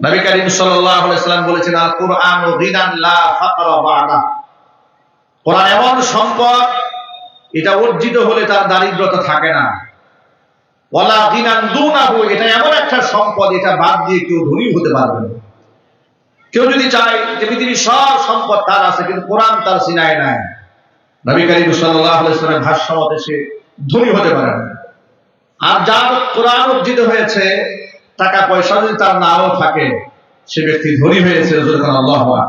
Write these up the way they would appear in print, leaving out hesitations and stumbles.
নবী করিম সাল্লাল্লাহু আলাইহি ওয়াসাল্লাম বলেছেন, আল কুরআনু গিনান লা ফাকরা বা'দা। কোরআন এমন সম্পদ, এটা অর্জিত হলে তার দারিদ্রতা থাকে না। ওয়ালা গিনান দুনাহু, এটা এমন একটা সম্পদ, এটা বাদ দিয়ে কেউ ধনী হতে পারবে না। কেউ যদি চায় যে পৃথিবীর সব সম্পদ তার আছে কিন্তু কোরআন তার সিনায় নাই, নবী করিম সাল্লাল্লাহু আলাইহি ওয়াসাল্লামের ভাষ্য মতে সে ধনী হতে পারে না। আর যার কোরআন অর্জিত হয়েছে, টাকা পয়সা যদি তার নাও থাকে, সে ব্যক্তি ধনী হয়েছে। আল্লাহু আকবার।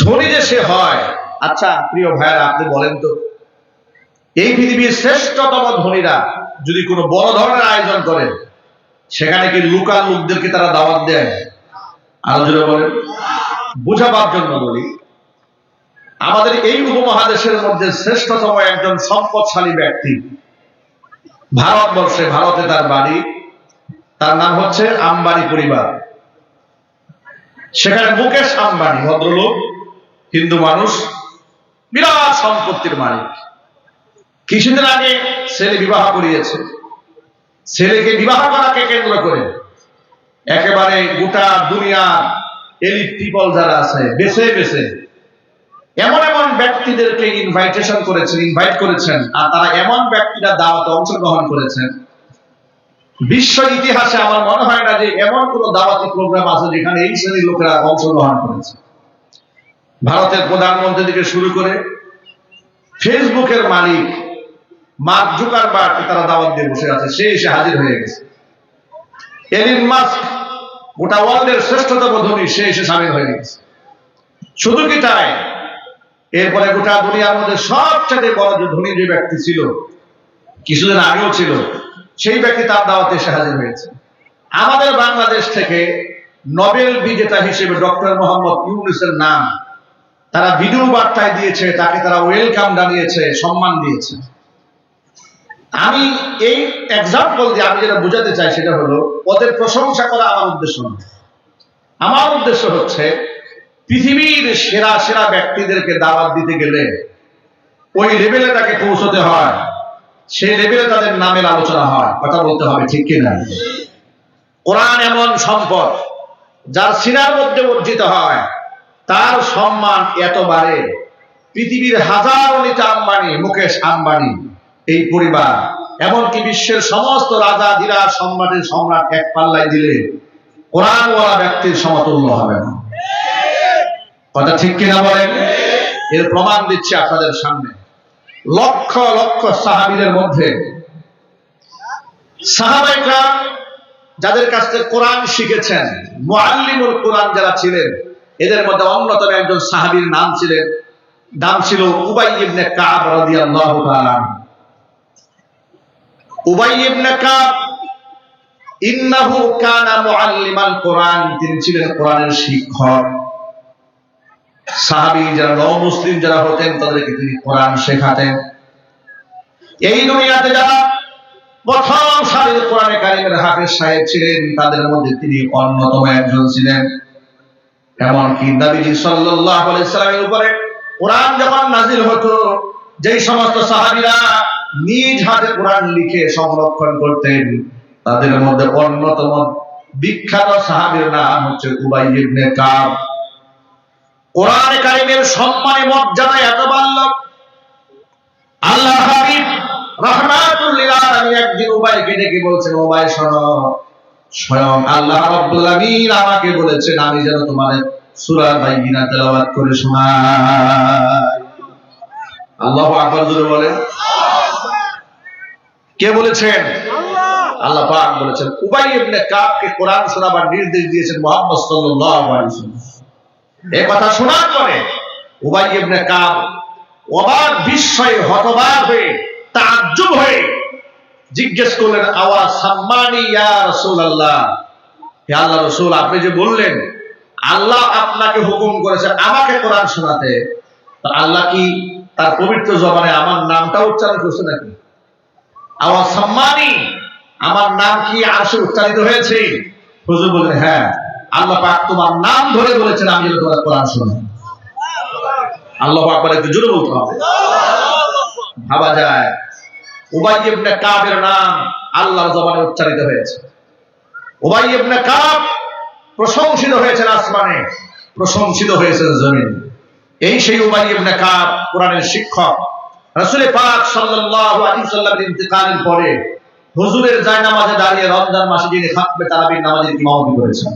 ধনী যে সে হয়, আচ্ছা প্রিয় ভাইরা, আপনি বলেন তো, এই পৃথিবীর শ্রেষ্ঠতম ধনীরা যদি কোনো বড় ধরনের আয়োজন করে, সেখানে কি লোকাল লোকদেরকে তারা দাওয়াত দেয়? আরো জোরে বলেন। বুঝাবার জন্য বলি, আমাদের এই উপমহাদেশের মধ্যে শ্রেষ্ঠতম একজন সম্পদশালী ব্যক্তি ভারতবর্ষে, ভারতে তার বাড়ি, তার নাম হচ্ছে আম্বানি পরিবার। সেখানে মুকেশ আম্বানি ভদ্রলোক, হিন্দু মানুষ, বিরাট সম্পত্তির মালিক। কিছুদিন আগে ছেলে বিবাহ করিয়েছে। ছেলেকে বিবাহ করাকে কেন্দ্র করে একেবারে গোটা দুনিয়ার এলিট পিপল যারা আছে, বেছে বেছে এমন এমন ব্যক্তিদেরকে ইনভাইট করেছেন, আর তারা এমন ব্যক্তিরা দাওয়াতে অংশগ্রহণ করেছেন। বিশ্ব ইতিহাসে আমার মনে হয় না যে এমন কোন দাওয়াতি প্রোগ্রাম আছে যেখানে এই শ্রেণীর লোকেরা অংশগ্রহণ করেছে। ভারতের প্রধানমন্ত্রী থেকে শুরু করে ফেসবুকের মালিক মার্ক জুকারবার্গ তারা দাওয়াত দিয়ে বসে আছে, সে এসে হাজির হয়ে গেছে। এলিন মাস্ক, গোটা ওয়ার্ল্ডের শ্রেষ্ঠতম ধনী, সে এসে সামিল হয়ে গেছে। শুধু কি তাই, এরপরে গোটা দুনিয়ার মধ্যে সবচেয়ে বড় যে ধনী যে ব্যক্তি ছিল, কিছুদিন আগেও ছিল, সেই ব্যক্তি তার দাওয়াতে এসে হাজির হয়েছে। আমাদের বাংলাদেশ থেকে নোবেল বিজেতা হিসেবে ডক্টর মোহাম্মদ ইউনূসের নাম তারা ভিডিও বার্তায় দিয়েছে, তাকে তারা ওয়েলকাম জানিয়েছে, সম্মান দিয়েছে। আমি এই এক্সাম্পল দিয়ে আমি যেটা বোঝাতে চাই সেটা হলো, ওদের প্রশংসা করা আমার উদ্দেশ্য নয়। আমার উদ্দেশ্য হচ্ছে পৃথিবীর সেরা সেরা ব্যক্তিদেরকে দাওয়াত দিতে গেলে ওই লেভেলে তাকে পৌঁছতে হয়, সেই লেভেলে তাদের নামের আলোচনা হয়। কথা বলতে হবে, ঠিক কিনা? কোরআন এমন সম্পদ, যার সিনার মধ্যে অর্জিত হয়, তার সম্মান এত বাড়ে। পৃথিবীর হাজারো নেতা আম্বানি, মুকেশ আম্বানি, এই পরিবার, এমনকি বিশ্বের সমস্ত রাজা ধীরাজ সম্রাটের সম্রাট এক পাল্লায় দিলে কোরআনওয়ালা ব্যক্তির সমতুল্য হবে না। কথা ঠিক কিনা বলেন? এর প্রমাণ দিচ্ছে আপনাদের সামনে। লক্ষ লক্ষ সাহাবীদের মধ্যে সাহাবাইরা যাদের কাছ থেকে কোরআন শিখেছেন, মুআল্লিমুল কোরআন যারা ছিলেন, এদের মধ্যে অন্যতম একজন সাহাবীর নাম ছিল উবাই ইবনে কাব রাদিয়াল্লাহু তাআলা। উবাই ইবনে কাব ইন্নাহু কানা মুআল্লিমাল কোরআন, তিনি ছিলেন কোরআনের শিক্ষক। সাহাবী যারা নও-মুসলিম যারা হতেন, তাদেরকে তিনি কোরআন শেখাতেন। এই দুনিয়াতে যারা প্রথম সারির কোরআনে কারিমের হাফেজ সাহেব ছিলেন, তাদের মধ্যে তিনি অন্যতম একজন ছিলেন। এমনকি নবীজি সাল্লাল্লাহু আলাইহি সাল্লামের উপরে কোরআন যখন নাজিল হতো, যেই সমস্ত সাহাবীরা নিজ হাতে কোরআন লিখে সংরক্ষণ করতেন, তাদের মধ্যে অন্যতম বিখ্যাত সাহাবীর নাম হচ্ছে উবাই ইবনে কাব। কোরআনে কারিমের সম্মানে মর্যাদা এত বাড়ল, আল্লাহর হাবিব রাহমাতুল লিল আলামিন একদিন উবাইকে ডেকে বলছেন, উবাই শোনো, স্বয়ং আল্লাহ রাব্বুল আলামিন আমাকে বলেছেন আমি যেন তোমাদের সূরা বাইয়িনা তেলাওয়াত করে শোনাই। আল্লাহু আকবার জোরে বলেন। কে বলেছেন? আল্লাহ পাক বলেছেন। উবাই ইবনে কাবকে কোরআন শোনাবার নির্দেশ দিয়েছেন মুহাম্মদ সাল্লাল্লাহু আলাইহি ওয়াসাল্লাম। এই কথা শোনার পরে উবাই ইবনে কাব অবাক, বিস্ময়ে, হতবাক হয়ে, তাজ্জুব হয়ে জিজ্ঞেস করলেন, আওয়া সাম্মানি ইয়া রাসূলুল্লাহ, হে আল্লাহর রাসূল, আপনি যে বললেন আল্লাহ আপনাকে হুকুম করেছে আমাকে কোরআন শোনাতে, তো আল্লাহ কি তার পবিত্র জবানে আমার নামটা উচ্চারণ করছে নাকি? আওয়া সাম্মানি, আমার নাম কি আরশে উচ্চারিত হয়েছে? হুজুর বললেন, হ্যাঁ, আল্লাহ পাক তোমার নাম ধরে বলেছেন আমি যেন তোমার কোরআন শোনাই। আল্লাহু আকবার, একটু জোরে বলতে হবে। ভাবা যায় উবাই ইবনে কাবের নাম আল্লাহর জবানে উচ্চারিত হয়েছে। উবাই ইবনে কাব প্রশংসিত হয়েছেন আসমানে, প্রশংসিত হয়েছেন জমিনে। এই সেই উবাই ইবনে কাব, কোরআনের শিক্ষক। রাসূল পাক সাল্লাল্লাহু আলাইহি ওয়াসাল্লামের ইন্তেকালের পরে হুজুরের জায়নামাজে দাঁড়িয়ে রমজান মাসে যিনি খাতমে তারাবির নামাজের ইমামতি করেছেন।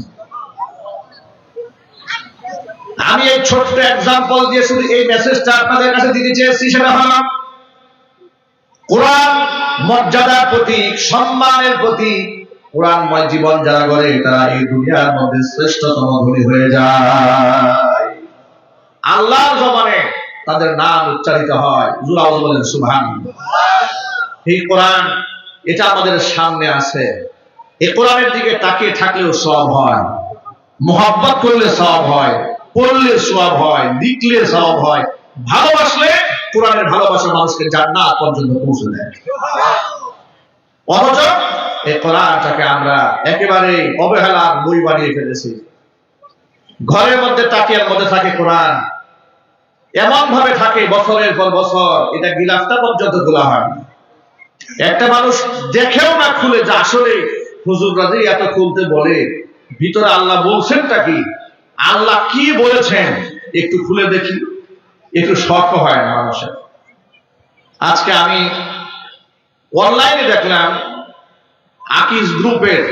আমি এই ছোট্ট এক্সাম্পল দিয়ে শুধু এই মেসেজটা আপনাদের কাছে দিতে চেয়েছি, সেটা হলো কোরআন মর্যাদার প্রতীক, সম্মানের প্রতীক। কোরআনময় জীবন যারা গড়ে তারা এই দুনিয়ার মধ্যে শ্রেষ্ঠতম ধনী হয়ে যায়। আল্লাহর জবানে তাদের নাম উচ্চারিত হয়। জোরে আওয়াজে বলেন সুবহানাল্লাহ। এই কোরআন, এটা আমাদের সামনে আছে। এই কোরআনের দিকে তাকিয়ে থাকলেও সওয়াব হয়, মুহাব্বত করলে সওয়াব হয়, পড়লে সওয়াব হয়, লিখলে সওয়াব হয়, ভালোবাসলে কোরআনের ভালোবাসা মানুষকে জান্নাত পর্যন্ত পৌঁছে দেয়। অথচ এই কোরআনটাকে আমরা একেবারে অবহেলার বই বানিয়ে ফেলেছি। ঘরের মধ্যে তাকিয়ার মধ্যে থাকে কোরআন, এমন ভাবে থাকে বছরের পর বছর, এটা গিলাফটা পর্যন্ত খোলা হয়। একটা মানুষ দেখেও না খুলে যে আসলে হুজুররা যে এত খুলতে বলে, ভিতরে আল্লাহ বলছেনটা কি, আল্লাহ কি বলেছেন একটু খুলে দেখি, একটু শখ হয় না মানুষের। আজকে আমি অনলাইনে দেখলাম আকিজ গ্রুপের,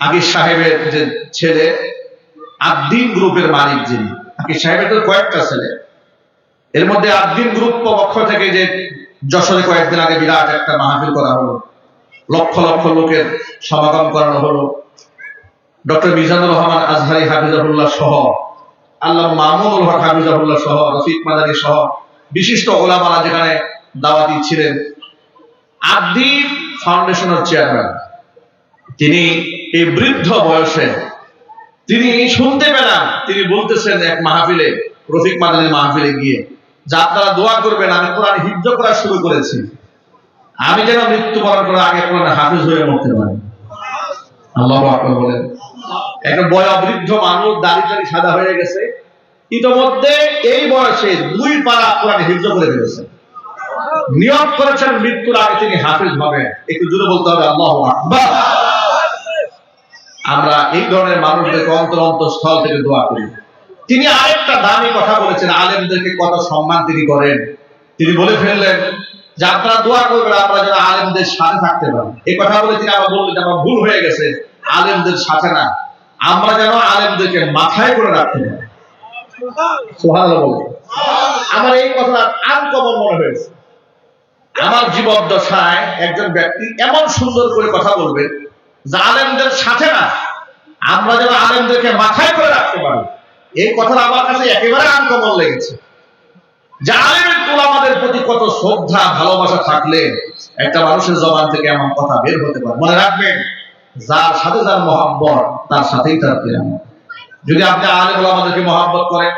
আকিজ সাহেবের যে ছেলে, আদ্দিন গ্রুপের মালিক যিনি, আকিজ সাহেবের তো কয়েকটা ছেলে, এর মধ্যে আদ্দিন গ্রুপ পক্ষ থেকে যে যশোরে কয়েকদিন আগে বিরাট একটা মাহফিল করা হলো, লক্ষ লক্ষ লোকের সমাগম করানো হলো। ডক্টর মিজানুর রহমান আজহারি হাফিজাহুল্লাহ সহ, আল্লামা মামুনুল হক হাফিজাহুল্লাহ সহ, রফিক মাদানী সহ বিশিষ্ট ওলামারা যেখানে দাওয়াতি ছিলেন। আদ্দিন ফাউন্ডেশনের চেয়ারম্যান, তিনি এই বৃদ্ধ বয়সে, তিনি শুনতে পেলাম তিনি বলতেছেন এক মাহফিলে, রফিক মাদানীর মাহফিলে গিয়ে, যে আপনারা দোয়া করবেন, আমি কোরআন হিফজ করা শুরু করেছি, আমি যেন মৃত্যুবরণ করার আগে কোরআন হাফিজ হয়ে মরতে পারি। আল্লাহু আকবার বলেন। একটা বয়োবৃদ্ধ মানুষ, দাড়ি টাড়ি সাদা হয়ে গেছে, ইতোমধ্যে এই বয়সে 2 পারা কোরআন হিফজ করে ফেলেছেন। নিয়ত করেছেন মৃত্যুর আগে তিনি হাফিজ হবেন। একটু জোরে বলতে হবে আল্লাহু আকবার। আমরা এই ধরনের মানুষদেরকে অন্তরস্থল থেকে দোয়া করি। তিনি আরেকটা দামি কথা বলেছেন, আলেমদেরকে কত সম্মান তিনি করেন। তিনি বলে ফেললেন যে আপনারা দোয়া করবেন আমরা যেন আলেমদের সাথে থাকতে পারি। এই কথা বলে তিনি আবার বললেন যে আমার ভুল হয়ে গেছে, আলেমদের সাথে না, আমরা যেন আলেমদেরকে মাথায় করে রাখতে পারি। সুবহানাল্লাহ বলেন। আমার এই কথাটা আনকমন মনে হয়েছে। আমার জীবদ্দশায় একজন ব্যক্তি এমন সুন্দর করে কথা বলবে যে আলেমদের সাথে না, আমরা যেন আলেমদেরকে মাথায় করে রাখতে পারি। এই কথাটা আমার কাছে একেবারে আনকমন লেগেছে। যে আলেমের উলামাদের প্রতি কত শ্রদ্ধা ভালোবাসা থাকলে একটা মানুষের জবান থেকে এমন কথা বের হতে পারে। মনে রাখবেন, যার সাথে যার মহব্বত তার সাথেই তার কিয়ামত। যদি আপনি আলেম উলামাদেরকে মহব্বত করেন,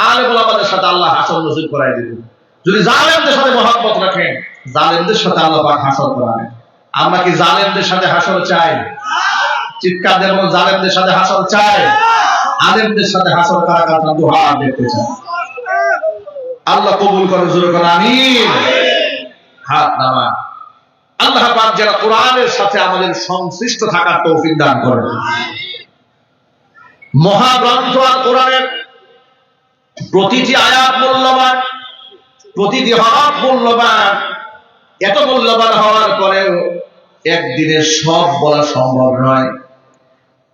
আলেম উলামাদের সাথে আল্লাহ হাসর নসিব করাই দিবেন। যদি জালেমদের সাথে মহব্বত রাখেন, জালেমদের সাথে আল্লাহ পাক হাসর করাবেন। আমরা কি জালেমদের সাথে হাসর চাই? চিৎকার দেব, জালেমদের সাথে হাসর চাই? আলেমদের সাথে হাসর কারা কারা দুহা দেখতে চাই? আল্লাহ কবুল করে, জোরে করে আমিন। হাত নামা। আল্লাহ পাক যারা কোরআনের সাথে আমাদের সংশ্লিষ্ট থাকার তৌফিক দান করেন। মহাগ্রন্থ আর কোরআনের প্রতিটি আয়াত মূল্যবান, প্রতিটি হরফ মূল্যবান। এত মূল্যবান হওয়ার পরেও একদিনে সব বলা সম্ভব নয়।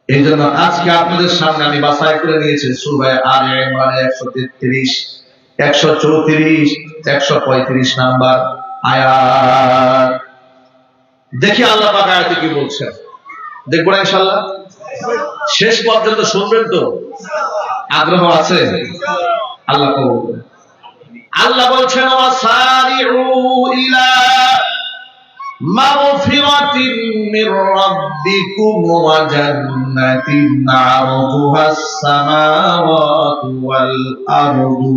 এই জন্য আজকে আপনাদের সামনে আমি বাছাই করে নিয়েছি সূরা আলে ইমরানের 133, 134, 135 নাম্বার আয়াত। দেখি আল্লাহ পাক আয়াতে কি বলছেন। দেখব না ইনশাআল্লাহ? শেষ পর্যন্ত শুনবেন তো? আগ্রহ আছে? আল্লাহ কবুল করুন। আল্লাহ বলছেন ওয়াসারিউ ইলা মাগফিরাতিন মির রাব্বিকুম ওয়া জান্নাতিন আরদুহাস সামাওয়াতু ওয়াল আরদু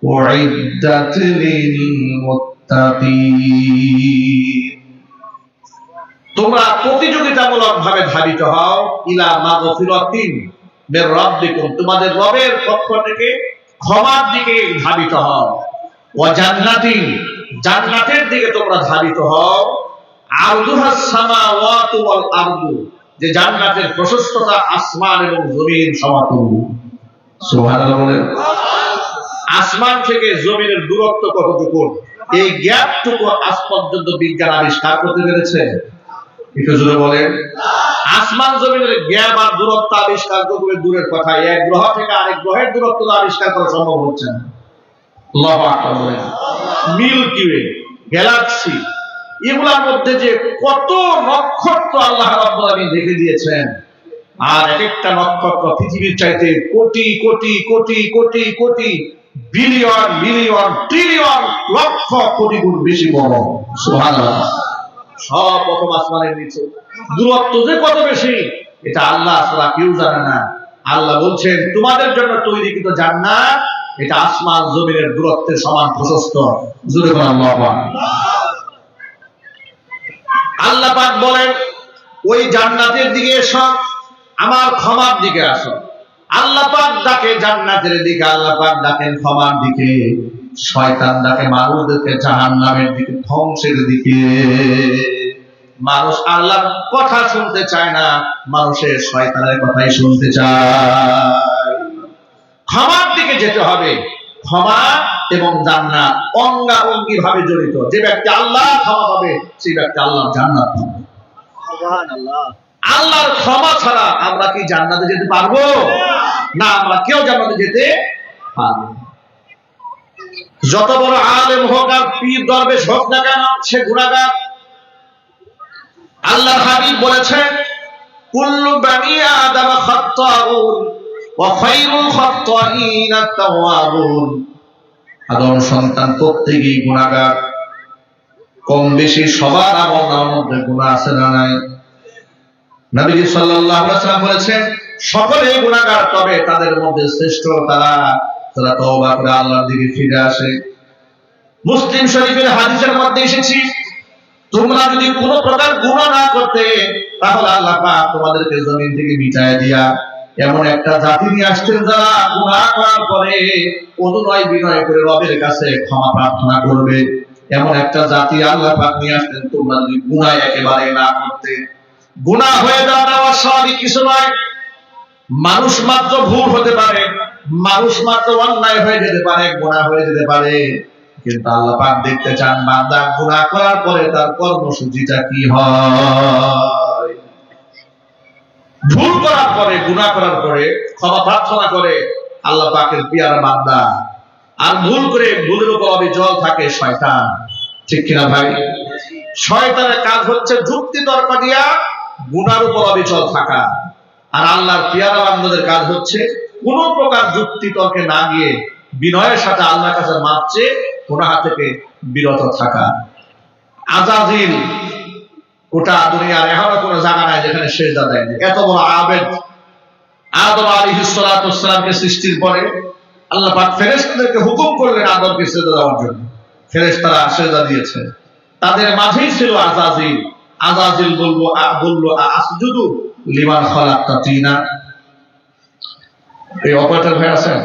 উইদ্দাত লিল মুত্তাকিন। তোমরা প্রতিযোগিতামূলক ভাবে ধাবিত হও ইলা মাগফিরাতিন মির রাব্বিকুম, তোমাদের রবের পক্ষ থেকে ক্ষমার দিকে ধাবিত হও। ওয়া জান্নাতিন, জান্নাতের দিকে তোমরা ধাবিত হও। আরদুহাস সামাওয়াতু ওয়াল আরদু, যে জান্নাতের প্রশস্ততা আসমান এবং জমিন সমতুল্য। সুবহানাল্লাহ বলেন। আসমান থেকে জমিনের দূরত্ব কতটুকু, এই গ্যাপটুকু আজ পর্যন্ত বিজ্ঞান আবিষ্কার করতে পেরেছে? একটু জোরে বলেন। আসমান জমিনের গ্যাপ আর দূরত্ব আবিষ্কার করবে দূরের কথা, এক গ্রহ থেকে আরেক গ্রহের দূরত্ব আবিষ্কার করা সম্ভব হচ্ছে না। আল্লাহু আকবার বলেন। মিল্কি ওয়ে, গ্যালাক্সি, এগুলোর মধ্যে যে কত নক্ষত্র আল্লাহ রাব্বুল আলামিন রেখে দিয়েছেন, আর এক একটা নক্ষত্র পৃথিবীর চাইতে crore crore crore crore crore billion million trillion lakh crore গুণ বেশি বড়। সুবহানাল্লাহ। সব প্রথম আসমানের নিচে, দূরত্ব যে কত বেশি এটা আল্লাহ ছাড়া কেউ জানে না। আল্লাহ বলছেন তোমাদের জন্য তৈরিকৃত জান্নাত এটা আসমান জমিনের দূরত্বের সমান প্রশস্ত। জোরে বলেন আল্লাহু আকবার। আল্লাহ পাক বলেন ওই জান্নাতের দিকে এসো, আমার ক্ষমার দিকে আসো। আল্লাহ পাক ডাকে জান্নাতের দিকে, আল্লাহ পাক ডাকেন ক্ষমার দিকে। শয়তান ডাকে মানুষদেরকে জাহান্নামের দিকে, ধ্বংসের দিকে। মানুষ আল্লাহর কথা শুনতে চায় না, মানুষের শয়তানের কথাই শুনতে চায়। ক্ষমার দিকে যেতে হবে। ক্ষমা এবং জান্নাত অঙ্গাঅঙ্গি ভাবে জড়িত। যে ব্যক্তি আল্লাহ ক্ষমা পাবে সেই ব্যক্তি আল্লাহর জান্নাত পাবে। সুবহানাল্লাহ। আল্লাহর ক্ষমা ছাড়া আমরা কি জান্নাতে যেতে পারবো? না, আমরা কেউ জান্নাতে যেতে পারবো না। যত বড় আলেম হোক আর পীর দরবেশ হোক না কেন, সে গুনাহগার। আল্লাহর হাবিব বলেছেন কুল্লু বানি আদম খাত্তাউন ওয়া খায়রুল খাত্তাইন আত-তাওয়াবুন। আদম সন্তান প্রত্যেকই গুনাহগার, কম বেশি সবার আমলের মধ্যে গুনাহ আছে না নাই? নবীজি সাল্লাল্লাহু আলাইহি ওয়াসাল্লাম বলেছেন সকলেই গুনাহগার, তবে তাদের মধ্যে শ্রেষ্ঠ তারা যারা তওবা করে আল্লাহর দিকে ফিরে আসে। মুসলিম শরীফের হাদিসের মধ্যে এসেছে তোমরা যদি কোনো প্রকার গুনাহ না করতে তাহলে আল্লাহ পাক তোমাদেরকে জমিন থেকে মিটায় দিয়া এমন একটা জাতি নিয়ে আসতেন যারা গুনাহ করার পরে অনুনয় বিনয় করে রবের কাছে ক্ষমা প্রার্থনা করবে। এমন একটা জাতি আল্লাহ পাক নিয়ে আসতেন তোমরা যদি গুনাহ একেবারে না করতে। গুনাহ হয়ে যাওয়া অস্বাভাবিক কিছু নয়। মানুষ মাত্র ভুল হতে পারে, মানুষ মাত্র অন্যায় হয়ে যেতে পারে, গুনাহ হয়ে যেতে পারে, কিন্তু আল্লাহ পাক দেখতে চান বান্দা গুনাহ করার পরে তার কর্মসূচিটা কি হয়। ভুল করার পরে, গুনাহ করার পরে ক্ষমা প্রার্থনা করে আল্লাহ পাকের পিয়ারা বান্দা, আর ভুল করে ভুলের উপর অবিচল থাকে শয়তান। ঠিক কিনা ভাই? শয়তানের কাজ হচ্ছে যুক্তি তর্ক দিয়া গুনার উপর অবিচল থাকা, আর আল্লাহর পিয়ারা বান্দাদের কাজ হচ্ছে কোন প্রকার যুক্তি তর্কে না গিয়ে বিনয়ের সাথে আল্লাহর কাছে মাপ চেয়ে গুনাহ থেকে বিরত থাকা। আজাজিল গোটা দুনিয়ার এখনো কোনো জায়গা নাই যেখানে সেজদা দেয়নি। এত বড় আবেদ আদম আলাইহিস সালাতু ওয়াস সালামকে সৃষ্টির পরে আল্লাহ পাক ফেরেশতাদেরকে হুকুম করলেন আদমকে সেজদা দেওয়ার জন্য। ফেরেশতারা সেজদা দিয়েছে। তাদের মাঝেই ছিল আজাজিল। আজাজিল বলল আসজুদু লিমান খালাকতা তিনা। এই অপারেটর ভাই আছেন,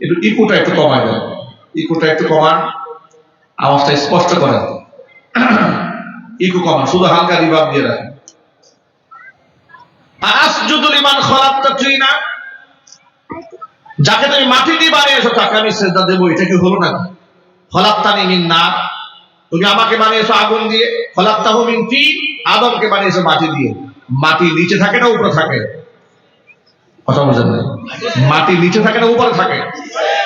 একটু ইকুটা একটু কমায় দেন, ইকুটা একটু কমান, আওয়াজটা স্পষ্ট করেন। ইকু কমান, শুধু হালকা রিভার্ব দিয়ে রাখেন। আসজুদু লিমান খালাকতা তিনা, যাকে তুমি মাটি দিয়ে বানিয়েছো তাকে আমি সিজদা দেব, এটা কি হলো না? খালাকতানি মিন নার, তুমি আমাকে বানিয়েছো আগুন দিয়ে। খালাকতাহু মিন তিন, আদমকে বানিয়েছো মাটি দিয়ে। মাটি নিচে থাকে না উপরে থাকে? কথা বুঝেন না? মাটি নিচে থাকে না উপরে থাকে?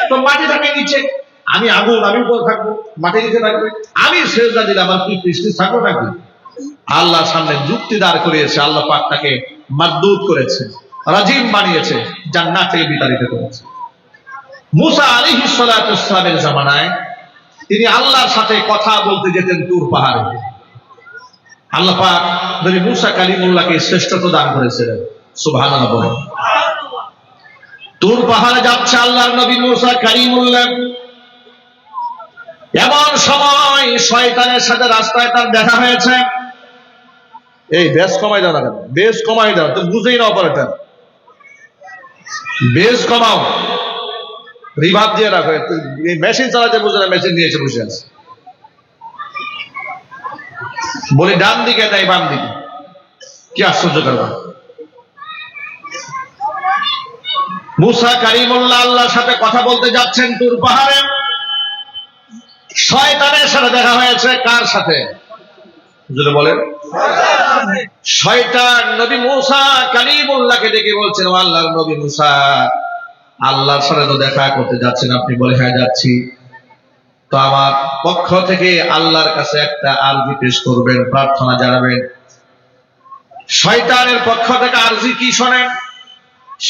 তো মাটি থাকে নিচে, আমি আগুন, আমি উপরে থাকবো, মাটি নিচে থাকবে। আমি সিজদা দিলে আমার কি পৃষ্ঠে থাকবো নাকি? আল্লাহর সামনে যুক্তি দাঁড় করিয়েছে। আল্লাহ পাক তাকে মাদদুদ করেছে, রাজিম বানিয়েছে, জান্নাতে বিতাড়িত করেছে। মুসা আলাইহিস সালাতু ওয়াস সালামের জামানায় তিনি আল্লাহর সাথে কথা বলতে যেতেন তুর পাহাড়ে। আল্লাহ পাক নবী মুসা কালিমুল্লাহকে শ্রেষ্ঠত্ব দান করেছিলেন। সুবহানাল্লাহ বলেন। তুর পাহাড়ে যাচ্ছে আল্লাহর নবী মুসা কালিমুল্লাহ। এমন সময় শয়তানের সাথে রাস্তায় তার দেখা হয়েছে। এই বেশ কমাই দাও না কেন? বেশ কমাই দাও, তো বুঝেই না অপারেটর। বেশ কমাও, রিভার্ব দিয়ে রাখো। এই মেশিন চালাতে বুঝে না, মেশিন নিয়ে এসে বসে আছে। বলি ডান দিকে নাই বাম দিকে? কি আশ্চর্যকর! মুসা কালিমুল্লাহ আল্লাহর সাথে কথা বলতে যাচ্ছেন তুর পাহাড়ে, শয়তানের সাথে দেখা হয়েছে। কার সাথে? যদি বলেন, শয়তান নবী মুসা কালিমুল্লাহকে ডেকে বলছেন, ও আল্লাহর নবী মুসা, আল্লাহর সাথে তো দেখা করতে যাচ্ছেন আপনি। বলে, হ্যাঁ যাচ্ছি। তো আমার পক্ষ থেকে আল্লাহর কাছে একটা আরজি পেশ করবেন, প্রার্থনা জানাবেন। শয়তানের পক্ষ থেকে আরজি কি শোনেন?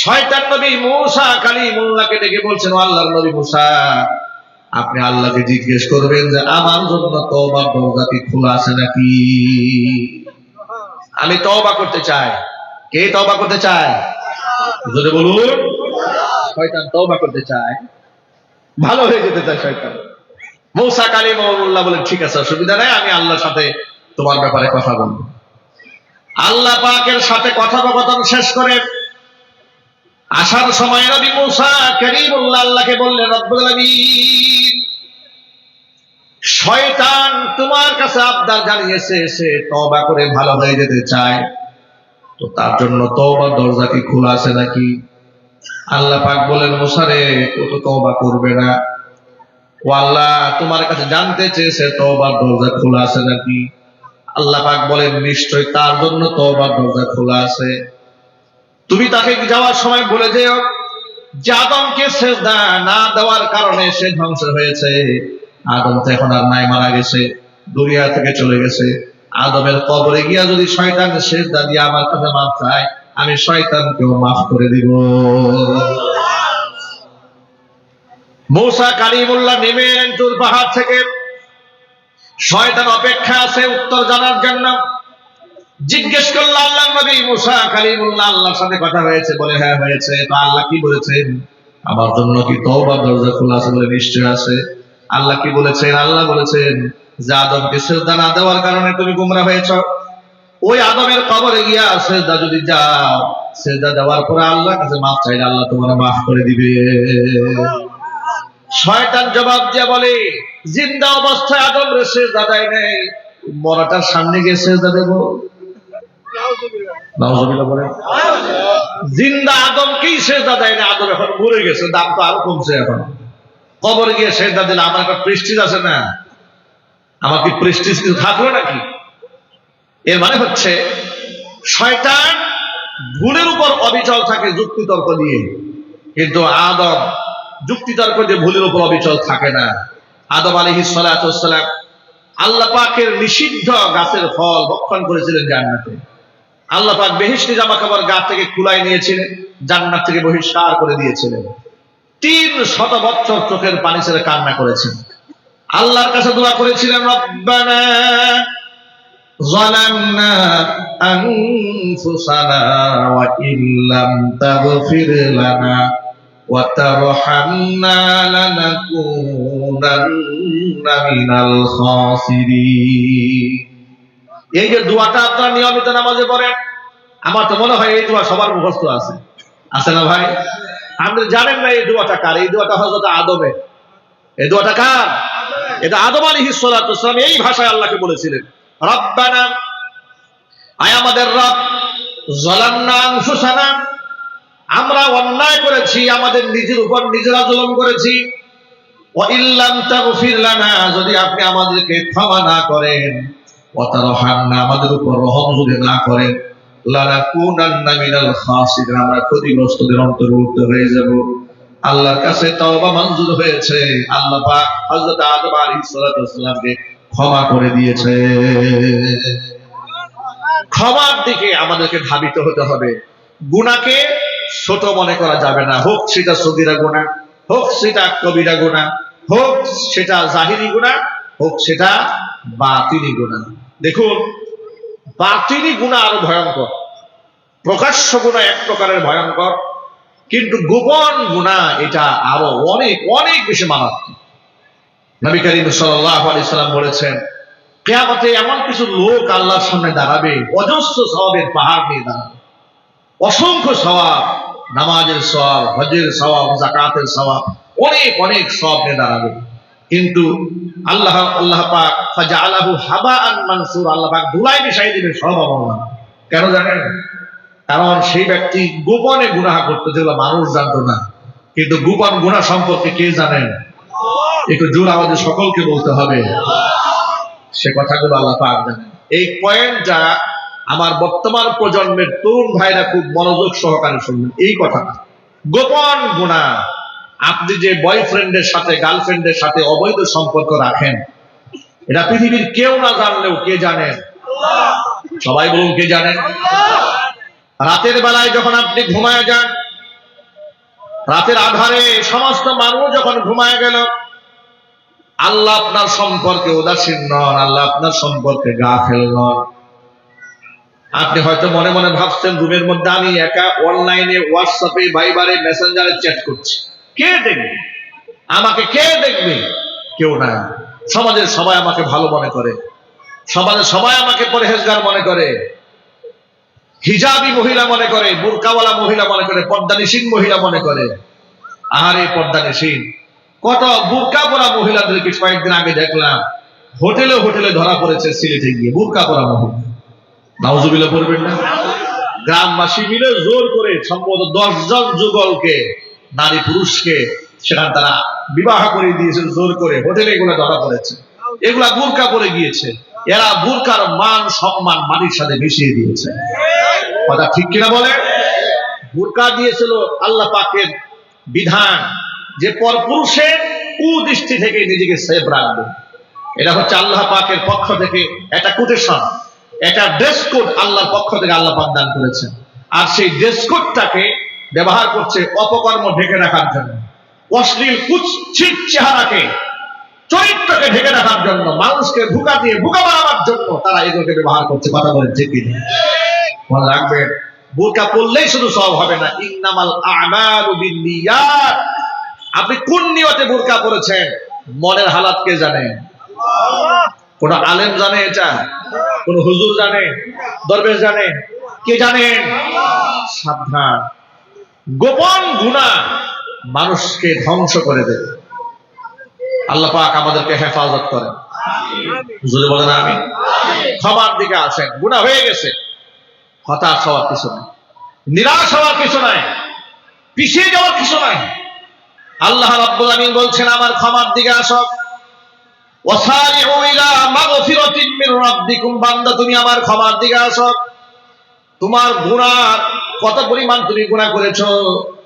শয়তান নবী মুসা কালিমুল্লাহকে ডেকে বলছেন, ও আল্লাহর নবী মুসা, আপনি আল্লাহকে জিজ্ঞেস করবেন যে আমার জন্য তওবার দরজা কি খোলা আছে নাকি? আমি তওবা করতে চাই। কে তওবা করতে চায়? যদি বলুন। শয়তান তওবা করতে চায়, ভালো হয়ে যেতে চায় শয়তান। মুসা কালিমুল্লাহ বলেন, ঠিক আছে, অসুবিধা নাই, আমি আল্লাহর সাথে তোমার ব্যাপারে কথা বলবো। আল্লাহ পাকের সাথে কথোপকথন শেষ করে আসার সময় নবী মুসা কালিমুল্লাহ আল্লাহকে বললেন, রব্বুল আলামিন, শয়তান তোমার কাছে আবদার জানিয়েছে সে তওবা করে ভালো হয়ে যেতে চায়, তো তার জন্য তওবার দরজা কি খোলা আছে নাকি? আল্লাহ পাক বলেন, মুসা রে, ও তো তওবা করবে না। ও আল্লাহ তোমার কাছে জানতে চেয়েছে তওবার দরজা খোলা আছে নাকি? আল্লাহ পাক বলেন, নিশ্চয় তার জন্য তওবার দরজা খোলা আছে। তুমি তাকে যাওয়ার সময় বলে যেও যে আদমকে সিজদা না দেওয়ার কারণে সে ধ্বংস হয়েছে। আদম তো এখন আর নাই, মারা গেছে, দুনিয়া থেকে চলে গেছে। আদমের কবরে গিয়া যদি শয়তান সিজদা দিয়ে আমার কাছে মাফ চায়, আমি শয়তানকেও মাফ করে দিব। মুসা কালিমুল্লাহ নেমে এলেন তুর পাহাড় থেকে। শয়তান অপেক্ষা আছে উত্তর জানার জন্য। জিজ্ঞেস করল, আল্লাহর নবী মুসা কালিমুল্লাহ আল্লাহর সাথে কথা হয়েছে? বলে, হ্যাঁ হয়েছে। তো আল্লাহ কি বলেছেন? আমার জন্য কি তওবার দরজা খোলা আছে? বলে, নিশ্চয় আছে। আল্লাহ কি বলেছেন? আল্লাহ বলেছেন যে আদমকে সিজদা না দেওয়ার কারণে তুমি গোমরা হয়েছ। ওই আদমের কবরে গিয়া সিজদা যদি যাও, সিজদা দেওয়ার পরে আল্লাহর কাছে মাফ চাইলে আল্লাহ তোমার মাফ করে দিবে। শয়তান জবাব দিয়ে বলে, জিন্দা অবস্থায় আদম রে সিজদা দেয় নাই, মরাটার সামনে গিয়ে সিজদা দেব? নাউজুবিল্লাহ বলেন। জিন্দা আদমকেই সিজদা দেয় না, আদম এখন মরে গেছে, দাম তো আরো কমছে। এখন কবরে গিয়ে সিজদা দিলে আমার একটা প্রেস্টিজ আছে না? আমার কি প্রেস্টিজ কিছু থাকলো নাকি? এর মানে হচ্ছে শয়তান ভুলের উপর অবিচল থাকে যুক্তিতর্ক দিয়ে, কিন্তু আদম যুক্তিতর্ক দিয়ে ভুলের উপর অবিচল থাকে না। আদম আলাইহিস সালাতু ওয়াস সালাম আল্লাহ পাকের নিষিদ্ধ গাছের ফল ভক্ষণ করেছিলেন জান্নাতে। আল্লাহ পাক বেহেশতি জামা কাপড় গা থেকে খুলাই নিয়েছিলেন, জান্নাত থেকে বহিষ্কার করে দিয়েছিলেন। 300 বছর চোখের পানি ছেড়ে কান্না করেছেন, আল্লাহর কাছে দোয়া করেছিলেন, রব্বানা যালামনা আনফুসানা ওয়া ইল্লাম তাগফির লানা ওয়া তারহামনা লানাকুনান্না মিনাল খাসিরিন। এই যে দোয়াটা আপনারা নিয়মিত নামাজে পড়েন, আমার তো মনে হয় এই দোয়া সবার মুখস্থ আছে, আছে না ভাই? আপনি জানেন না এই দোয়াটা কার? এই দোয়াটা হযরত আদমের। এই দোয়াটা কার? এটা আদম আলাইহিস সালাতু ওয়াস সালাম এই ভাষায় আল্লাহকে বলেছিলেন, রব্বানা, আয় আমাদের রব, যালামনা আনফুসানা, আমরা অন্যায় করেছি, আমাদের নিজের উপর নিজেরা জুলুম করেছি, ওয়া ইল্লাম তাগফির লানা, যদি আপনি আমাদেরকে ক্ষমা না করেন, ওয়া তারহামনা, আমাদের উপর রহম যদি না করেন, লানাকুনান্না মিনাল খাসিরিন, আমরা ক্ষতিগ্রস্তদের অন্তর্ভুক্ত হয়ে যাব। আল্লাহর কাছে তওবা মঞ্জুর হয়েছে, আল্লাহ পাক হযরত আদম আলাইহিস সালাতু ওয়াস সালামকে ক্ষমা করে দিয়েছে। ক্ষমার দিকে আমাদেরকে ধাবিত হতে হবে। গুনাহকে ছোট মনে করা যাবে না, হোক সেটা সগীরা গুনাহ, হোক সেটা কবিরা গুনাহ, হোক সেটা জাহিরি গুনাহ, হোক সেটা বাতিনি গুনাহ। দেখুন, বাতিনি গুনাহ আরো ভয়ঙ্কর। প্রকাশ্য গুনাহ এক প্রকারের ভয়ঙ্কর, কিন্তু গোপন গুনাহ এটা আরো অনেক অনেক বেশি মারাত্মক। নবী করিম সাল্লাল্লাহু আলাইহি সাল্লাম বলেছেন, কিয়ামতে এমন কিছু লোক আল্লাহর সামনে দাঁড়াবে, অজস্র সওয়াবের পাহাড় নিয়ে দাঁড়াবে, অসংখ্য সওয়াব, নামাজের সওয়াব, হজের সওয়াব, যাকাতের সওয়াব, অনেক অনেক সওয়াব নিয়ে দাঁড়াবে, কিন্তু আল্লাহ পাক ফাজআলাহু হাবাআন মানসুর, আল্লাহ পাক ধুলায় মিশাই দিবে সব আমল। কেন জানেন? কারণ সেই ব্যক্তি গোপনে গুনাহ করতো, যেগুলো মানুষ জানতো না। কিন্তু গোপন গুনাহ সম্পর্কে কে জানেন? একটু জোর আওয়াজে সকলকে বলতে হবে, সে কথাগুলো আল্লাহ পাক জানেন। এই পয়েন্টটা আমার বর্তমান প্রজন্মের তরুণ ভাইরা খুব মনোযোগ সহকারে শুনবেন। এই কথাটা, গোপন গুনাহ, আপনি যে বয়ফ্রেন্ডের সাথে গার্লফ্রেন্ডের সাথে অবৈধ সম্পর্ক রাখেন, এটা পৃথিবীর কেউ না জানলেও কে জানেন? সবাই বলুন, কে জানেন? রাতের বেলায় যখন আপনি ঘুমায় যান, রাতের আধারে সমস্ত মানুষ যখন ঘুমায় গেল, আল্লাহ আপনার সম্পর্কে উদাসীন নন, আল্লাহ আপনার সম্পর্কে গাফেল নন। আপনি হয়তো মনে মনে ভাবছেন, রুমের মধ্যে আমি একা অনলাইনে হোয়াটসঅ্যাপে ভাইবারে মেসেঞ্জারে চ্যাট করছি, কে দেখবে আমাকে? কে দেখবে? কেউ না। সমাজের সবাই আমাকে ভালো মনে করে, সমাজের সবাই আমাকে পরহেজগার মনে করে, হিজাবি মহিলা মনে করে, বুরকাওয়ালা মহিলা মনে করে, পর্দানিসীন মহিলা মনে করে। আহারে পর্দানিসীন, কত বুরকা পরা মহিলাদেরকে কয়েকদিন আগে দেখলাম হোটেলে হোটেলে ধরা পড়েছে সিলেটে গিয়ে, বুরকা পরা মহিলা। নাউজুবিল্লাহ পড়বেন না? গ্রামবাসী মিলে জোর করে সম্ভবত 10 জন যুগলকে, নারী পুরুষকে সেখানে তারা বিবাহ করে দিয়েছে জোর করে, হোটেলে এগুলো ধরা পড়েছে। এগুলা বুরকা পরে গিয়েছে, এরা বুরকার মান সম্মান মাটির সাথে মিশিয়ে দিয়েছে। কথা ঠিক কিনা বলে? বুরকা দিয়েছিল আল্লাহ পাকের বিধান যে পরপুরুষের কুদৃষ্টি থেকে নিজেকে সেফ রাখবে। এটা হচ্ছে আল্লাহ পাকের পক্ষ থেকে একটা কোটেশন, একটা ড্রেস কোড আল্লাহর পক্ষ থেকে আল্লাহ পাক দান করেছেন। আর সেই ড্রেস কোডটাকে ব্যবহার করছে অপকর্ম ঢেকে রাখার জন্য, অশ্লীল কুৎসিত চেহারাকে, চরিত্রকে ঢেকে রাখার জন্য, মানুষকে ধোঁকা দিয়ে বোকা বানাবার জন্য তারা এগুলোকে ব্যবহার করছে। কথা বলেন ঠিক কিনা? মনে রাখবেন, বোরকা পড়লেই শুধু সওয়াব হবে না, ইন্নামাল আমালু বিন্নিয়াত। আপনি কোন নিয়তে বোরকা পরেছেন, মনের হালাত কে জানে? কোন আলেম জানে এটা? কোন হুজুর জানে? দরবেশ জানে? কে জানেন? সাবধান, গোপন গুনাহ মানুষকে ধ্বংস করে দেবে। আল্লাহ পাক আমাদেরকে হেফাজত করেন। হুজুরে বলেন আমিন। ক্ষমার দিকে আসেন। গুনাহ হয়ে গেছে, হতাশ হওয়ার কিছু নাই, নিরাশ হওয়ার কিছু নাই, পিছিয়ে যাওয়ার কিছু নাই। আল্লাহ রাব্বুল আমিন বলছেন, আমার ক্ষমার দিকে আসো। ওয়াসারিউ ইলা মাগফিরাতিন মির রাব্বিকুম, বান্দা তুমি আমার ক্ষমার দিকে আসো। তোমার গুনাহ কত পরিমাণ তুমি গুনাহ করেছো,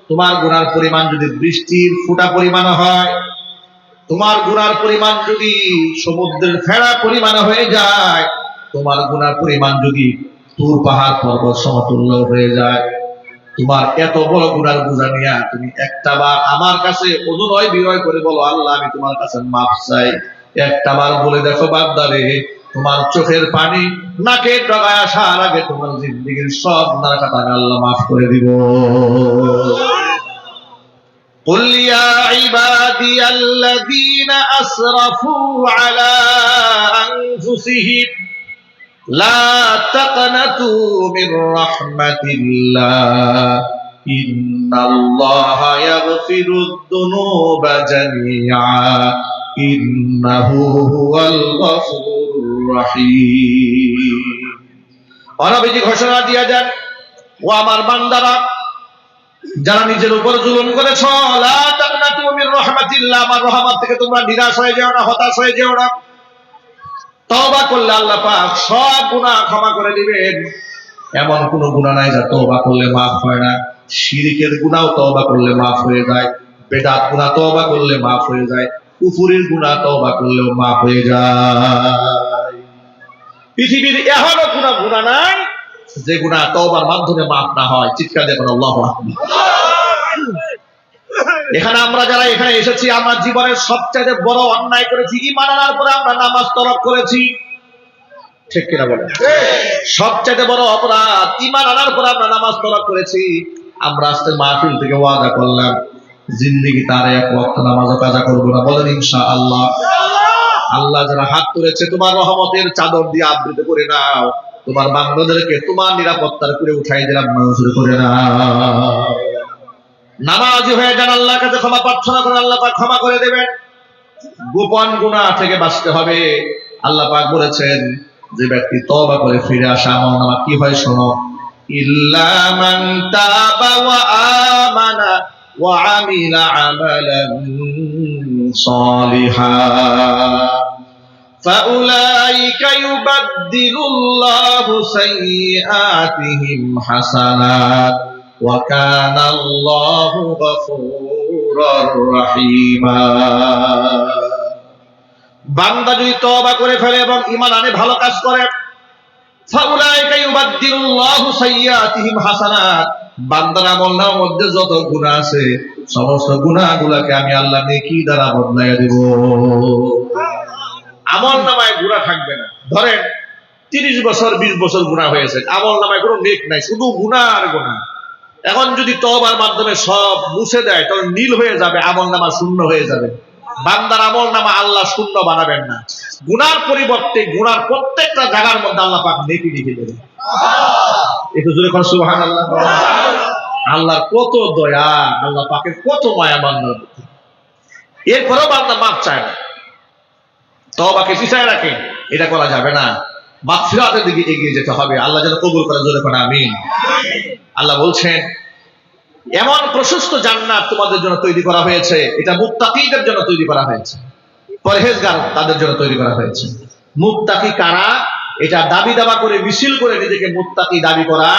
তোমার গুনার পরিমাণ যদি বৃষ্টির ফোঁটা পরিমাণ হয়, তোমার গুনার পরিমাণ যদি সমুদ্রের ফেরা পরিমাণ হয়ে যায়, তোমার গুনার পরিমাণ যদি তুর পাহাড় পর্বত সমতুল্য হয়ে যায়, তোমার এত বড় গুনার বোঝা নিয়ে তুমি একটা বার আমার কাছে অনুনয় বিনয় করে বলো, আল্লাহ আমি তোমার কাছে মাফ চাই। একটা বার বলে দেখো বান্দারে, তোমার চোখের পানি নাকের ডগায় আসার আগে তোমার জিন্দেগীর সব গুনাহ খাতা আমি আল্লাহ মাফ করে দিব। قل يا عبادي الذين أسرفوا على أنفسهم لا تقنطوا من رحمة الله إن الله يغفر الذنوب جميعا إنه هو الغفور الرحيم। নবীজি ঘোষণা দিয়ে যান, ও আমার বান্দারা, যারা নিজের উপর জুলুম করেছ, লা তাকনাতু মির রাহমাতিল্লাহ, আমার রহমত থেকে তোমরা নিরাশ হয়ে যেও না, হতাশ হয়ে যেও না। তওবা করলে আল্লাহ পাক সব গুনাহ ক্ষমা করে দিবেন। এমন কোন গুনাহ নাই যা তওবা করলে মাফ হয় না। শিরকের গুনাহ তওবা করলে মাফ হয়ে যায়, বেদাত গুনাহ তওবা করলে মাফ হয়ে যায়, কুফরের গুনাহ তওবা করলেও মাফ হয়ে যায়। পৃথিবীর এমন কোনো গুনাহ নাই যে গুনাহ তওবার মাধ্যমে মাফ না হয়। চিৎকার দিয়ে বলেন আল্লাহু আকবার। এখানে আমরা যারা এখানে এসেছি, আমরা জীবনের সবচেয়ে বড় অন্যায় করেছি, ঈমান আনার পরে আমরা নামাজ তরক করেছি। ঠিক কিনা বলেন? সবচেয়ে বড় অপরাধ, ঈমান আনার পরে আমরা নামাজ তরক করেছি। আমরা আজকে মাহফিল থেকে ওয়াদা করলাম, জিন্দেগি তার এক ওয়াক্ত নামাজও কাজা করব না। বলেন ইনশাআল্লাহ। আল্লাহ যারা হাত তুলেছে, তোমার রহমতের চাদর দিয়ে আবৃত করে নাও। তোমার বান্দাদেরকে তোমার নিরাপত্তার করে উঠাই দিলাম, মঞ্জুর করে নাও। নামাজি হয়ে যান, আল্লাহর কাছে ক্ষমা প্রার্থনা করেন, আল্লাহ পাক ক্ষমা করে দেবেন। গোপন গুনাহ থেকে বাঁচতে হবে। আল্লাহ পাক বলেছেন, যে ব্যক্তি তওবা করে ফিরে আসে আমলনামা কি হয় শোনো, ইল্লা মান তাবা ওয়া আমানা ওয়া আমিলা আমালান সালিহান ফাউলাইকা ইউবাদদিলুল্লাহু সাইয়্যাতিহিম হাসানাত ওয়া কানাল্লাহু গফুরুর রাহিমা। বান্দা যদি তওবা করে ফেলে এবং ঈমান আনে ভালো কাজ করে, ফাউলাইকা ইউবাদদিলুল্লাহু সাইয়্যাতিহিম হাসানাত, বান্দার আমলনামার মধ্যে যত গুনাহ আছে সমস্ত গুনাহগুলোকে আমি আল্লাহ নেকি দ্বারা বদলাইয়া দেব। আমলনামায় গুনাহ থাকবে না। ধরেন 30 বছর 20 বছর গুনাহ হয়েছে, আমলনামায় কোনো নেক নাই, শুধু গুনাহ আর গুনাহ। এখন যদি তওবার মাধ্যমে সব মুছে দেয় তাহলে নীল হয়ে যাবে, আমলনামা শূন্য হয়ে যাবে। বান্দার আমলনামা আল্লাহ শূন্য বানাবেন না, গুনার পরিবর্তে গুনার প্রত্যেকটা জায়গার মধ্যে আল্লাহ পাক নেকি লিখে দেবেন। একটু জোরে কোন সুবহানাল্লাহ। আল্লাহর কত দয়া, আল্লাহ পাকের কত মায়া বান্দার প্রতি। এরপরেও বান্দা মাফ চায় না, তওবাকে পিছায় রাখে, এটা করা যাবে না। মাগফিরাতের দিকে এগিয়ে যেতে হবে। আল্লাহ যেন কবুল করে, জোরে কোন আমিন। আল্লাহ বলছেন এমন প্রশস্ত জান্নাত তোমাদের জন্য তৈরি করা হয়েছে, এটা মুত্তাকিদের জন্য তৈরি করা হয়েছে, পরহেজগার তাদের জন্য তৈরি করা হয়েছে। মুত্তাকি কারা, এটা দাবি দাবা করে মিছিল করে নিজেকে মুত্তাকি দাবি করা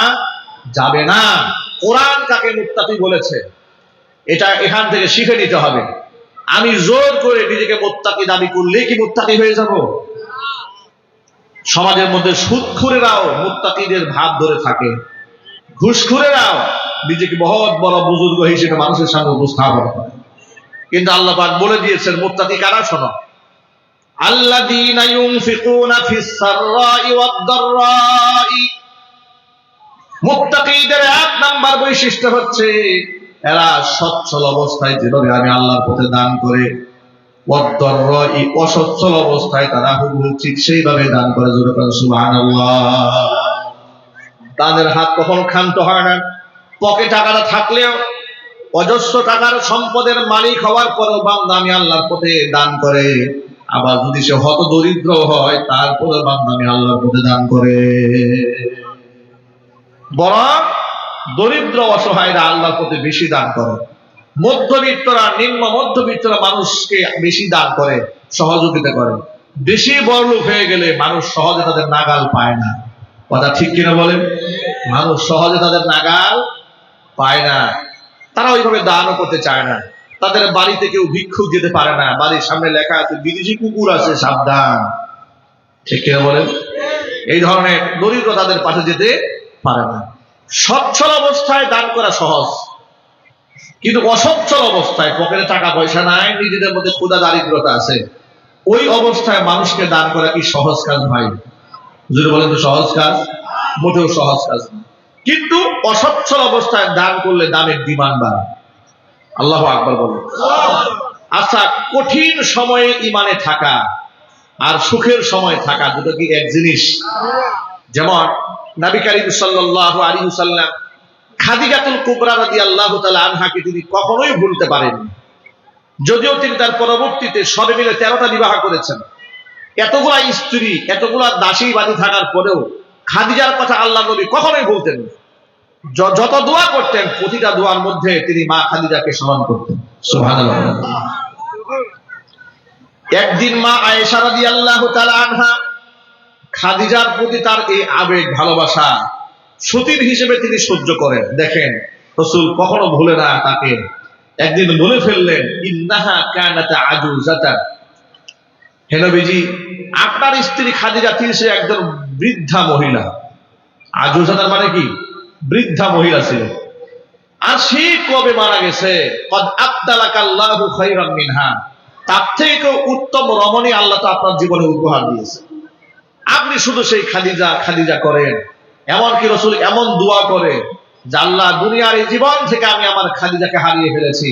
যাবে না। কোরআন কাকে মুত্তাকি বলেছে এটা এখান থেকে শিখে নিতে হবে। আমি জোর করে নিজেকে মুত্তাকি দাবি করলে কি মুত্তাকি হয়ে যাব? সমাজের মধ্যে সুদখোরেরাও মুত্তাকিদের ভাব ধরে থাকে, ঘুষখোরেরাও নিজেকে বহুত বড় বুজুর্গ হিসেবে মানুষের সামনে উপস্থাপন করে। কিন্তু আল্লাহ পাক বলে দিয়েছেন মুত্তাকি কারা, শোনো, আল্লাযীনা ইউনফিকুনা ফিস সাররাই ওয়াদ দাররাই। মুত্তাকিদের এক নাম্বার বৈশিষ্ট্য হচ্ছে এরা সচ্ছল অবস্থায় যেভাবে আমি আল্লাহর পথে দান করে, ওয়াদ দাররাই অসচ্ছল অবস্থায় তারা হুবহু ঠিক সেইভাবে দান করে। জোরে বলেন সুবহানাল্লাহ। তাদের হাত কখনো ক্ষান্ত হয় না। পকেটে টাকাটা থাকলেও, অজস্র টাকার সম্পদের মালিক হওয়ার পরেও বান্দা আমি আল্লাহর পথে দান করে। আবার যদি সে হত দরিদ্র হয় তারপরে বান্দা আমি আল্লাহর পথে দান করে। বরং দরিদ্র অসহায়রা আল্লাহর পথে বেশি দান করে, মধ্যবিত্তরা, নিম্ন মধ্যবিত্তরা মানুষকে বেশি দান করে, সহযোগিতা করে। বেশি বড়লোক হয়ে গেলে মানুষ সহজে তাদের নাগাল পায় না। কথা ঠিক কিনা বলেন? মানুষ সহজে তাদের নাগাল পায় না, তারা ওইভাবে দানও করতে চায় না। তাদের বাড়িতে কেউ ভিক্ষুক যেতে পারে না, বাড়ির সামনে লেখা আছে বিদেশি কুকুর আছে সাবধান। ঠিক কিনা বলেন? এই ধরনের দরিদ্র তাদের পাশে যেতে পারে না। সচ্ছল অবস্থায় দান করা সহজ, কিন্তু অসচ্ছল অবস্থায়, পকেটে টাকা পয়সা নাই, নিজেদের মধ্যে ক্ষুধা দারিদ্রতা আছে, ওই অবস্থায় মানুষকে দান করা কি সহজ কাজ ভাই? যদি বলেন তো সহজ কাজ? মোটেও সহজ কাজ না। কিন্তু অসচ্ছল অবস্থায় দান করলে দানের ডিমান্ড বাড়ে। আল্লাহু আকবার বলেন। আচ্ছা, কঠিন সময়ে ঈমানে থাকা আর সুখের সময় থাকা দুটো কি এক জিনিস? যেমন নবী করিম সাল্লাল্লাহু আলাইহি ওয়াসাল্লাম খাদিজাতুল কুবরা রাদিয়াল্লাহু তাআলা আনহাকে তিনি কখনোই ভুলতে পারেননি। যদিও তিনি তার পরবর্তীতে সবে মিলে 13টা বিবাহ করেছেন, এতগুলা স্ত্রী, এতগুলা দাসী বাদী থাকার পরেও খাদিজার কথা আল্লাহ নবী কখনোই বলতেন না। যত দোয়া করতেন প্রতিটা দোয়ার মধ্যে তিনি মা খাদিজাকে স্মরণ করতেন। সুবহানাল্লাহ। একদিন মা আয়েশা রাদিয়াল্লাহু তাআলা আনহা খাদিজার প্রতি তার এই আবেগ, ভালোবাসা সতীর হিসেবে তিনি সহ্য করেন। দেখেন রাসূল কখনো ভুলে না তাকে। একদিন বলে ফেললেন, ইন্নাহা কানাত আজুজাতান, হে নবীজি, আপনার স্ত্রী খাদিজা তিনি সে একজন বৃদ্ধা মহিলা। আজুজাতার মানে কি? বৃদ্ধা মহিলা ছিল। আর সে কবে মারা গেছে? কদ আবদালাকাল্লাহু খায়রাম মিনহা, তার থেকেও উত্তম রমণী আল্লাহ তো আপনার জীবনে উপহার দিয়েছে। আপনি শুধু সেই খাদিজা খাদিজা করেন। এমনকি রাসূল এমন দোয়া করে যে আল্লাহ, দুনিয়ার এই জীবন থেকে আমি আমার খাদিজাকে হারিয়ে ফেলেছি,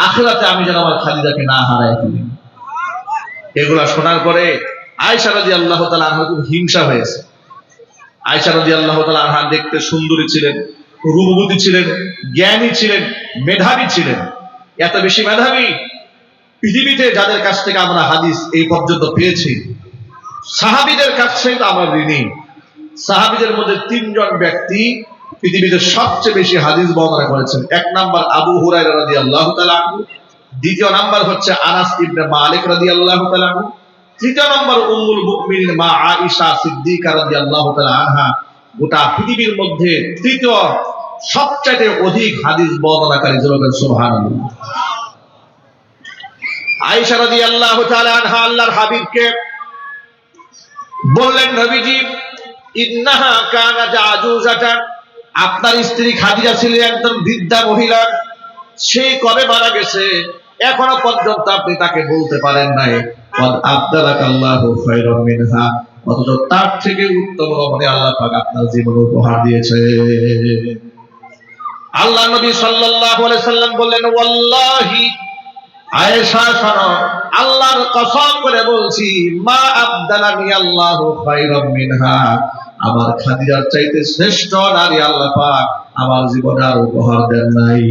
আখিরাতে আমি যেন আমার খাদিজাকে না হারাই ফেলি। এগুলা শোনার পরে আয়েশা রাদিয়াল্লাহু তাআলা আনহা খুব হিংসা হয়েছে। আয়েশা রাদিয়াল্লাহু তাআলা আনহা দেখতে সুন্দরী ছিলেন, রূপবতী ছিলেন, জ্ঞানী ছিলেন, মেধাবী ছিলেন। এত বেশি মেধাবী পৃথিবীতে যাদের কাছ থেকে আমরা হাদিস এই পর্যন্ত পেয়েছি সাহাবীদের কাছে আমরা ঋণী। সাহাবীদের মধ্যে তিনজন ব্যক্তি পৃথিবীতে সবচেয়ে বেশি হাদিস বর্ণনা করেছেন। এক নাম্বার আবু হুরায়রা রাদিয়াল্লাহু তাআলা আনহু, দ্বিতীয় নাম্বার হচ্ছে আনাস ইবনে মালিক রাদিয়াল্লাহু তাআলা আনহু, তৃতীয় নাম্বার উম্মুল মুমিনিন মা আয়েশা সিদ্দিকা রাদিয়াল্লাহু তাআলা আনহা। গোটা পৃথিবীর মধ্যে তৃতীয় সবচেয়ে অধিক হাদিস বর্ণনাকারী জনগণ সুবহানাল্লাহ। আয়েশা রাদিয়াল্লাহু তাআলা আনহা আল্লাহর হাবিবকে বললেন, নবীজি ইন্নাহা কানাত আজুজাতান, আপনার স্ত্রী খাদিজা ছিলেন একজন বৃদ্ধা মহিলা, সে কবে মারা গেছে এখনো পর্যন্ত আপনি তাকে বলতে পারেন নাই। কদ আবদালাকাল্লাহু খায়রাম মিনহা, অথচ তার থেকে উত্তম রমণী আল্লাহ পাক আপনার জীবন উপহার দিয়েছে। আল্লাহ নবী সাল্লাল্লাহু আলাইহি সাল্লাম বললেন, ওয়াল্লাহি আয়েশা শোনো, আল্লাহর কসম করে বলছি, মা আবদালানি আল্লাহু খায়রাম মিনহা, আমার খাদিজার চাইতে শ্রেষ্ঠ নারী আল্লাহ পাক আমার জীবনে আর উপহার দেন নাই।